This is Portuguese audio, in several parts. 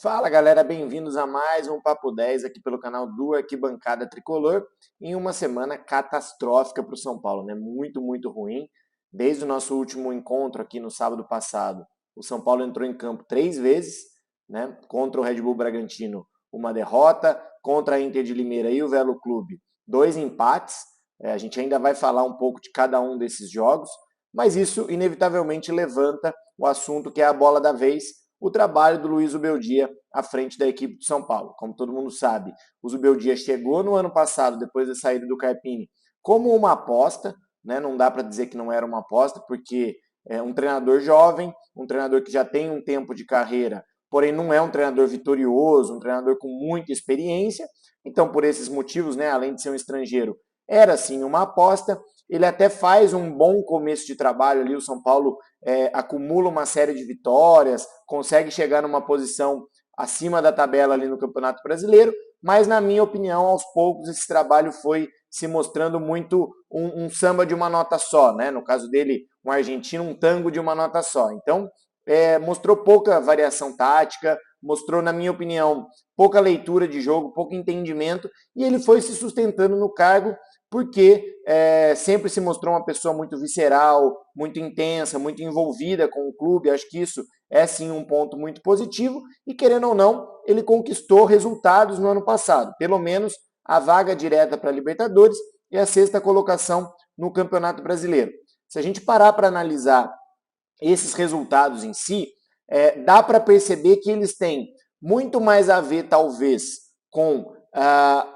Fala galera, bem-vindos a mais um Papo 10 aqui pelo canal do Arquibancada Tricolor, em uma semana catastrófica para o São Paulo, né? Muito ruim. Desde o nosso último encontro aqui no sábado passado, o São Paulo entrou em campo 3 vezes, né? Contra o Red Bull Bragantino, uma derrota, contra a Inter de Limeira e o Velo Clube, 2 empates. A gente ainda vai falar um pouco de cada um desses jogos, mas isso inevitavelmente levanta o assunto que é a bola da vez, o trabalho do Luiz Ubeldia à frente da equipe do São Paulo. Como todo mundo sabe, o Ubeldia chegou no ano passado, depois da saída do Carpini, como uma aposta, né? Não dá para dizer que não era uma aposta, porque é um treinador jovem, um treinador que já tem um tempo de carreira, porém não é um treinador vitorioso, um treinador com muita experiência. Então, por esses motivos, né, além de ser um estrangeiro, era sim uma aposta. Ele até faz um bom começo de trabalho ali, o São Paulo acumula uma série de vitórias, consegue chegar numa posição acima da tabela ali no Campeonato Brasileiro, mas na minha opinião, aos poucos esse trabalho foi se mostrando muito um samba de uma nota só, né? No caso dele, um argentino, um tango de uma nota só. Então, mostrou pouca variação tática, mostrou, na minha opinião, pouca leitura de jogo, pouco entendimento, e ele foi se sustentando no cargo porque sempre se mostrou uma pessoa muito visceral, muito intensa, muito envolvida com o clube. Acho que isso é sim um ponto muito positivo e, querendo ou não, ele conquistou resultados no ano passado, pelo menos a vaga direta para a Libertadores e a sexta colocação no Campeonato Brasileiro. Se a gente parar para analisar esses resultados em si, dá para perceber que eles têm muito mais a ver, talvez, com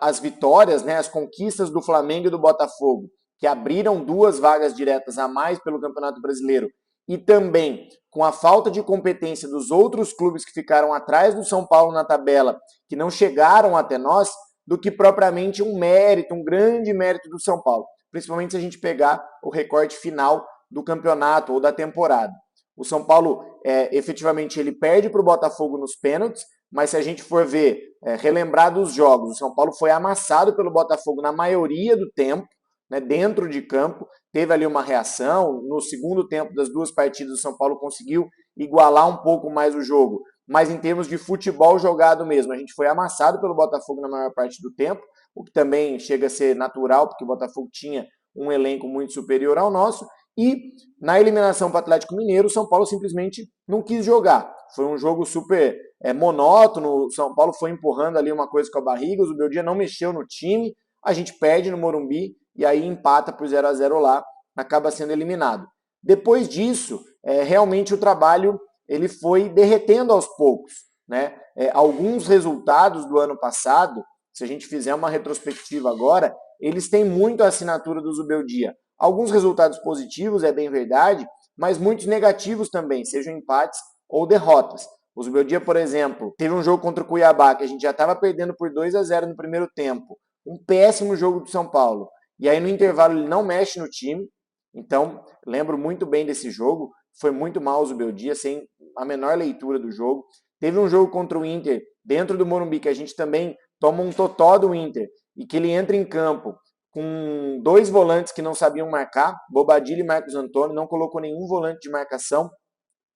as vitórias, né, as conquistas do Flamengo e do Botafogo, que abriram 2 vagas diretas a mais pelo Campeonato Brasileiro, e também com a falta de competência dos outros clubes que ficaram atrás do São Paulo na tabela, que não chegaram até nós, do que propriamente um mérito, um grande mérito do São Paulo. Principalmente se a gente pegar o recorte final do campeonato ou da temporada. O São Paulo, efetivamente, ele perde para o Botafogo nos pênaltis, mas se a gente for ver, relembrar dos jogos, o São Paulo foi amassado pelo Botafogo na maioria do tempo, né, dentro de campo, teve ali uma reação. No segundo tempo das 2 partidas, o São Paulo conseguiu igualar um pouco mais o jogo, mas em termos de futebol jogado mesmo, a gente foi amassado pelo Botafogo na maior parte do tempo, o que também chega a ser natural, porque o Botafogo tinha um elenco muito superior ao nosso, e na eliminação para o Atlético Mineiro, o São Paulo simplesmente não quis jogar. Foi um jogo super monótono, o São Paulo foi empurrando ali uma coisa com a barriga, o Zubeldia não mexeu no time, a gente perde no Morumbi e aí empata por 0-0 lá, acaba sendo eliminado. Depois disso, realmente o trabalho ele foi derretendo aos poucos, né? Alguns resultados do ano passado, se a gente fizer uma retrospectiva agora, eles têm muito a assinatura do Zubeldia. Alguns resultados positivos, é bem verdade, mas muitos negativos também, sejam empates ou derrotas. O Zubeldia, por exemplo, teve um jogo contra o Cuiabá, que a gente já estava perdendo por 2-0 no primeiro tempo. Um péssimo jogo do São Paulo. E aí no intervalo ele não mexe no time. Então, lembro muito bem desse jogo. Foi muito mal o Zubeldia, sem a menor leitura do jogo. Teve um jogo contra o Inter, dentro do Morumbi, que a gente também toma um totó do Inter. E que ele entra em campo com 2 volantes que não sabiam marcar, Bobadilla e Marcos Antônio, não colocou nenhum volante de marcação.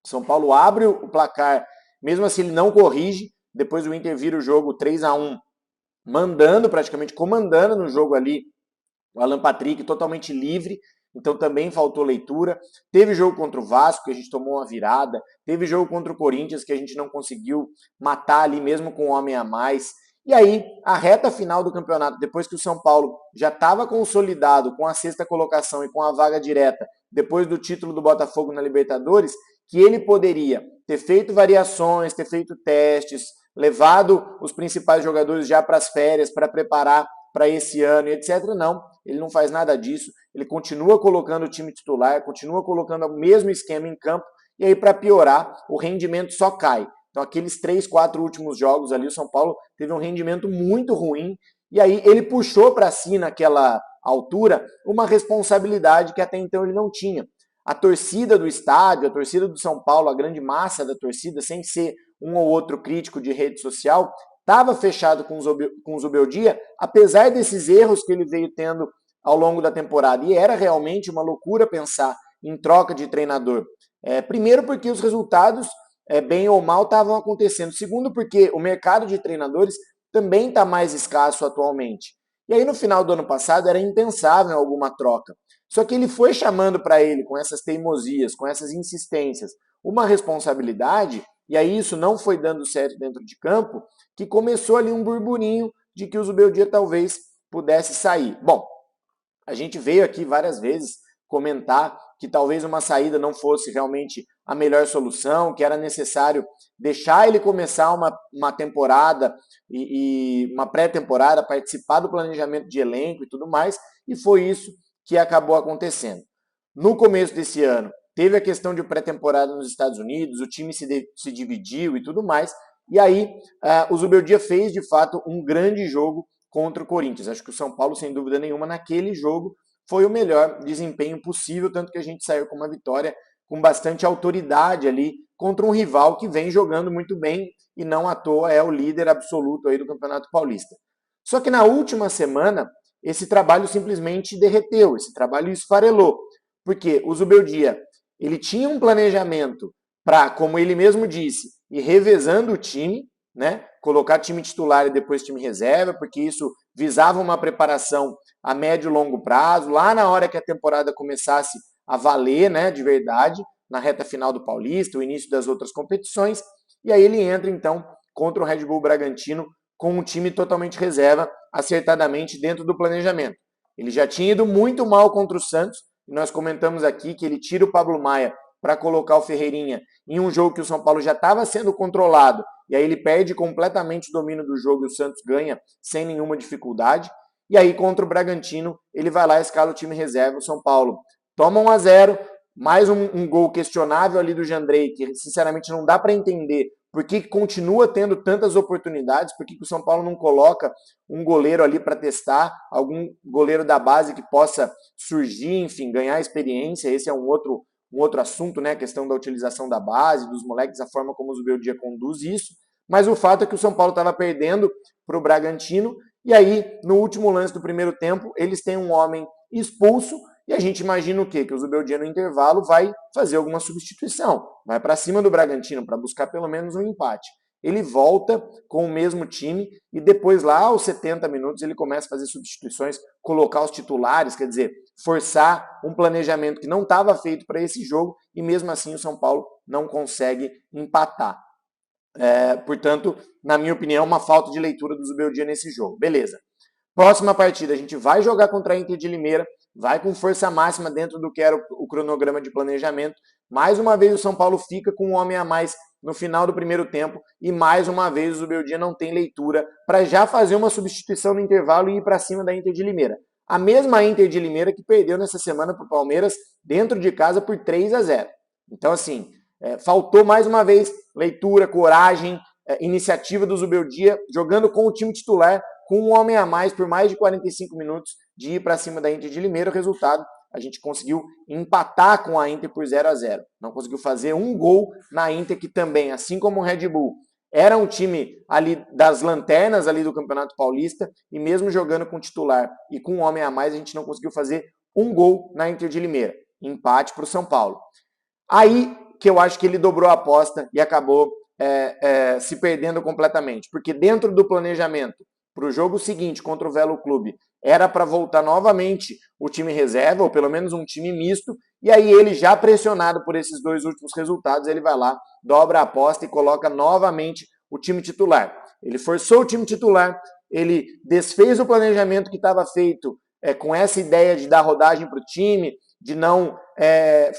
São Paulo abre o placar, mesmo assim ele não corrige, depois o Inter vira o jogo 3-1, mandando, praticamente comandando no jogo ali, o Alan Patrick totalmente livre, então também faltou leitura. Teve jogo contra o Vasco, que a gente tomou uma virada, teve jogo contra o Corinthians, que a gente não conseguiu matar ali, mesmo com um homem a mais. E aí, a reta final do campeonato, depois que o São Paulo já estava consolidado com a sexta colocação e com a vaga direta, depois do título do Botafogo na Libertadores, que ele poderia ter feito variações, ter feito testes, levado os principais jogadores já para as férias, para preparar para esse ano e etc. Não, ele não faz nada disso, ele continua colocando o time titular, continua colocando o mesmo esquema em campo, e aí, para piorar, o rendimento só cai. Então, aqueles 3, 4 últimos jogos ali, o São Paulo teve um rendimento muito ruim, e aí ele puxou para si, naquela altura, uma responsabilidade que até então ele não tinha. A torcida do estádio, a torcida do São Paulo, a grande massa da torcida, sem ser um ou outro crítico de rede social, estava fechado com o Zubeldia, apesar desses erros que ele veio tendo ao longo da temporada. E era realmente uma loucura pensar em troca de treinador. Primeiro porque os resultados bem ou mal, estavam acontecendo. Segundo, porque o mercado de treinadores também está mais escasso atualmente. E aí, no final do ano passado, era impensável alguma troca. Só que ele foi chamando para ele, com essas teimosias, com essas insistências, uma responsabilidade, e aí isso não foi dando certo dentro de campo, que começou ali um burburinho de que o Zubeldia talvez pudesse sair. Bom, a gente veio aqui várias vezes comentar que talvez uma saída não fosse realmente a melhor solução, que era necessário deixar ele começar uma temporada e uma pré-temporada, participar do planejamento de elenco e tudo mais, e foi isso que acabou acontecendo. No começo desse ano, teve a questão de pré-temporada nos Estados Unidos, o time se dividiu e tudo mais, e aí o Zubeldia fez de fato um grande jogo contra o Corinthians. Acho que o São Paulo, sem dúvida nenhuma, naquele jogo foi o melhor desempenho possível, tanto que a gente saiu com uma vitória com bastante autoridade ali contra um rival que vem jogando muito bem e não à toa é o líder absoluto aí do Campeonato Paulista. Só que na última semana, esse trabalho simplesmente derreteu, esse trabalho esfarelou, porque o Zubeldia, ele tinha um planejamento para, como ele mesmo disse, ir revezando o time, né? Colocar time titular e depois time reserva, porque isso visava uma preparação a médio e longo prazo, lá na hora que a temporada começasse a valer, né, de verdade, na reta final do Paulista, o início das outras competições, e aí ele entra então contra o Red Bull Bragantino com um time totalmente reserva, acertadamente dentro do planejamento. Ele já tinha ido muito mal contra o Santos, e nós comentamos aqui que ele tira o Pablo Maia para colocar o Ferreirinha em um jogo que o São Paulo já estava sendo controlado, e aí ele perde completamente o domínio do jogo e o Santos ganha sem nenhuma dificuldade. E aí contra o Bragantino, ele vai lá e escala o time reserva, o São Paulo toma 1-0, mais um gol questionável ali do Jandrei, que sinceramente não dá para entender por que continua tendo tantas oportunidades, por que o São Paulo não coloca um goleiro ali para testar, algum goleiro da base que possa surgir, enfim, ganhar experiência. Esse é um outro assunto, né? A questão da utilização da base, dos moleques, a forma como o Zubeldia conduz isso. Mas o fato é que o São Paulo estava perdendo para o Bragantino, e aí, no último lance do primeiro tempo, eles têm um homem expulso, e a gente imagina o quê? Que o Zubeldia no intervalo vai fazer alguma substituição, vai para cima do Bragantino para buscar pelo menos um empate. Ele volta com o mesmo time e depois lá aos 70 minutos ele começa a fazer substituições, colocar os titulares, quer dizer, forçar um planejamento que não estava feito para esse jogo e mesmo assim o São Paulo não consegue empatar. Portanto, na minha opinião, uma falta de leitura do Zubeldia nesse jogo. Beleza. Próxima partida, a gente vai jogar contra a Inter de Limeira, vai com força máxima dentro do que era o cronograma de planejamento. Mais uma vez o São Paulo fica com um homem a mais no final do primeiro tempo e mais uma vez o Zubeldia não tem leitura para já fazer uma substituição no intervalo e ir para cima da Inter de Limeira. A mesma Inter de Limeira que perdeu nessa semana para o Palmeiras dentro de casa por 3-0. Então, assim, faltou mais uma vez leitura, coragem, iniciativa do Zubeldia, jogando com o time titular, com um homem a mais por mais de 45 minutos de ir para cima da Inter de Limeira. O resultado, a gente conseguiu empatar com a Inter por 0-0. Não conseguiu fazer um gol na Inter, que também, assim como o Red Bull, era um time ali das lanternas ali do Campeonato Paulista, e mesmo jogando com titular e com um homem a mais, a gente não conseguiu fazer um gol na Inter de Limeira. Empate para o São Paulo. Aí que eu acho que ele dobrou a aposta e acabou se perdendo completamente. Porque dentro do planejamento, para o jogo seguinte contra o Velo Clube, era para voltar novamente o time reserva, ou pelo menos um time misto, e aí ele, já pressionado por esses dois últimos resultados, ele vai lá, dobra a aposta e coloca novamente o time titular. Ele forçou o time titular, ele desfez o planejamento que estava feito com essa ideia de dar rodagem para o time, de não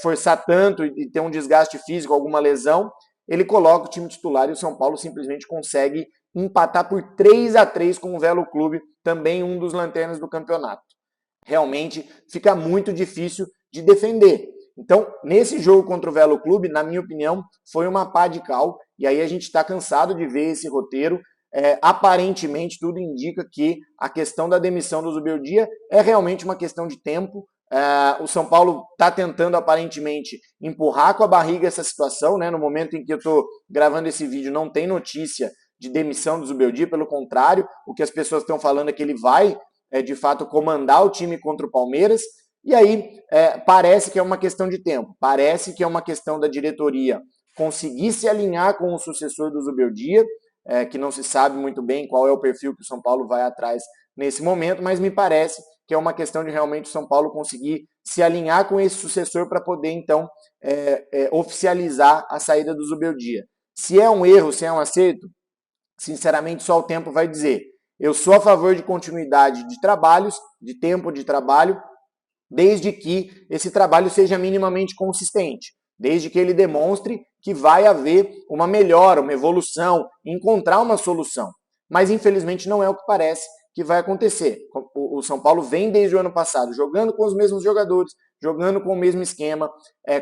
forçar tanto e ter um desgaste físico, alguma lesão. Ele coloca o time titular e o São Paulo simplesmente consegue empatar por 3-3 com o Velo Clube, também um dos lanternas do campeonato. Realmente fica muito difícil de defender. Então, nesse jogo contra o Velo Clube, na minha opinião, foi uma pá de cal, e aí a gente está cansado de ver esse roteiro. Aparentemente, tudo indica que a questão da demissão do Zubeldia é realmente uma questão de tempo. O São Paulo está tentando, aparentemente, empurrar com a barriga essa situação, né? No momento em que eu estou gravando esse vídeo, não tem notícia de demissão do Zubeldia, pelo contrário, o que as pessoas estão falando é que ele vai, de fato, comandar o time contra o Palmeiras, e aí parece que é uma questão de tempo, parece que é uma questão da diretoria conseguir se alinhar com o sucessor do Zubeldia, que não se sabe muito bem qual é o perfil que o São Paulo vai atrás nesse momento, mas me parece que é uma questão de realmente o São Paulo conseguir se alinhar com esse sucessor para poder, então, oficializar a saída do Zubeldia. Se é um erro, se é um acerto, sinceramente só o tempo vai dizer. Eu sou a favor de continuidade de trabalhos, de tempo de trabalho, desde que esse trabalho seja minimamente consistente, desde que ele demonstre que vai haver uma melhora, uma evolução, encontrar uma solução. Mas infelizmente não é o que parece que vai acontecer. O São Paulo vem desde o ano passado jogando com os mesmos jogadores, jogando com o mesmo esquema.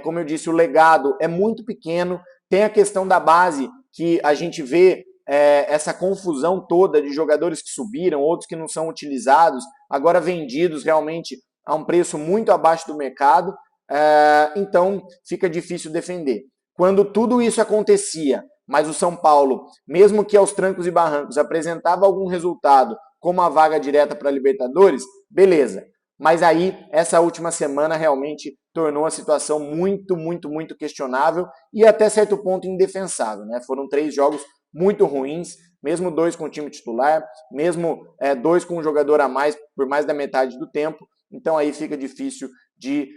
Como eu disse, o legado é muito pequeno. Tem a questão da base, que a gente vê essa confusão toda de jogadores que subiram, outros que não são utilizados, agora vendidos realmente a um preço muito abaixo do mercado, então fica difícil defender. Quando tudo isso acontecia, mas o São Paulo, mesmo que aos trancos e barrancos, apresentava algum resultado, como a vaga direta para a Libertadores, beleza. Mas aí, essa última semana realmente tornou a situação muito, muito, muito questionável e até certo ponto indefensável, né? Foram 3 jogos muito ruins, mesmo 2 com o time titular, mesmo 2 com um jogador a mais por mais da metade do tempo. Então aí fica difícil de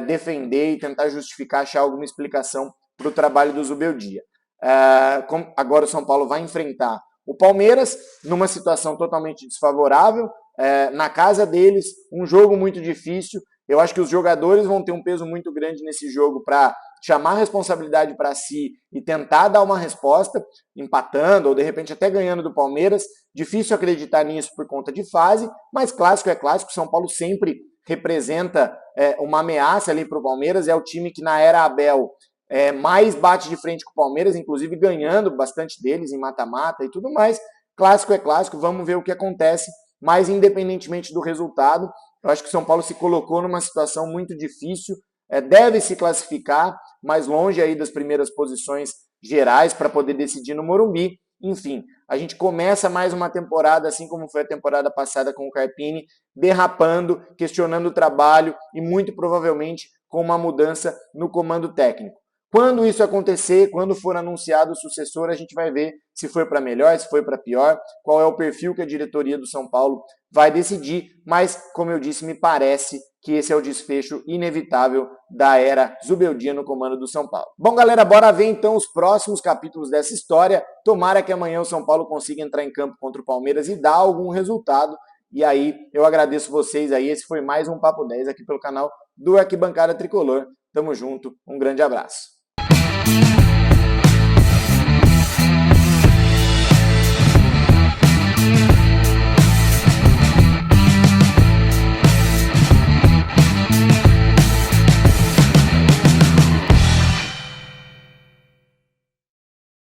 defender e tentar justificar, achar alguma explicação para o trabalho do Zubeldia. Agora o São Paulo vai enfrentar o Palmeiras numa situação totalmente desfavorável, na casa deles, um jogo muito difícil. Eu acho que os jogadores vão ter um peso muito grande nesse jogo para chamar a responsabilidade para si e tentar dar uma resposta, empatando ou de repente até ganhando do Palmeiras. Difícil acreditar nisso por conta de fase, mas clássico é clássico. São Paulo sempre representa uma ameaça ali para o Palmeiras. É o time que na era Abel mais bate de frente com o Palmeiras, inclusive ganhando bastante deles em mata-mata e tudo mais. Clássico é clássico, vamos ver o que acontece, mas independentemente do resultado, eu acho que o São Paulo se colocou numa situação muito difícil, deve se classificar mais longe aí das primeiras posições gerais para poder decidir no Morumbi. Enfim, a gente começa mais uma temporada, assim como foi a temporada passada com o Carpini, derrapando, questionando o trabalho e muito provavelmente com uma mudança no comando técnico. Quando isso acontecer, quando for anunciado o sucessor, a gente vai ver se foi para melhor, se foi para pior, qual é o perfil que a diretoria do São Paulo vai decidir, mas, como eu disse, me parece que esse é o desfecho inevitável da era Zubeldia no comando do São Paulo. Bom, galera, bora ver então os próximos capítulos dessa história. Tomara que amanhã o São Paulo consiga entrar em campo contra o Palmeiras e dar algum resultado. E aí, eu agradeço vocês aí. Esse foi mais um Papo 10 aqui pelo canal do Arquibancada Tricolor. Tamo junto, um grande abraço.